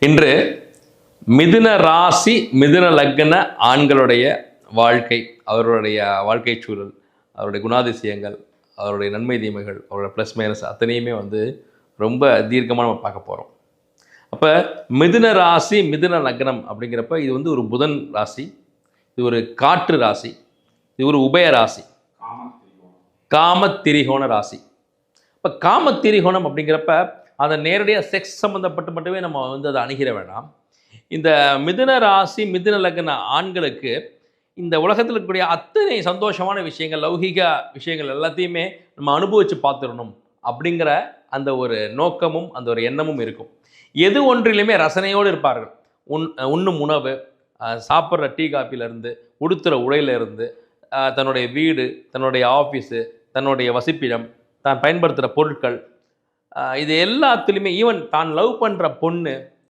இன்று மிதுன ராசி மிதுன லக்ன ஆண்களுடைய வாழ்க்கை, அவர்களுடைய வாழ்க்கை சூழல், அவருடைய குணாதிசயங்கள், அவருடைய நன்மை தீமைகள், அவருடைய ப்ளஸ் மைனஸ் அத்தனையுமே ரொம்ப தீர்க்கமாக நம்ம பார்க்க போகிறோம். அப்போ மிதுன ராசி மிதுன லக்னம் அப்படிங்கிறப்ப இது ஒரு புதன் ராசி, இது ஒரு காற்று ராசி, இது ஒரு உபய ராசி, காமத்திரிகோண ராசி. இப்போ காமத்திரிகோணம் அப்படிங்கிறப்ப அதை நேரடியாக செக்ஸ் சம்மந்தப்பட்டு மட்டுமே நம்ம அதை அணுகிற வேண்டாம். இந்த மிதுன ராசி மிதுன லக்ன ஆண்களுக்கு இந்த உலகத்தில் இருக்கக்கூடிய அத்தனை சந்தோஷமான விஷயங்கள், லௌகிக விஷயங்கள் எல்லாத்தையுமே நம்ம அனுபவித்து பார்த்துடணும் அப்படிங்கிற அந்த ஒரு நோக்கமும் அந்த ஒரு எண்ணமும் இருக்கும். எது ஒன்றிலுமே ரசனையோடு இருப்பார்கள். உண்ணும் உணவு, சாப்பிட்ற டீ காப்பிலேருந்து, உடுத்துகிற உடையிலேருந்து, தன்னுடைய வீடு, தன்னுடைய ஆஃபீஸு, தன்னுடைய வசிப்பிடம், தான் பயன்படுத்துகிற பொருட்கள், இது எல்லாத்துலேயுமே ஈவன் தான் லவ் பண்ணுற பொண்ணு,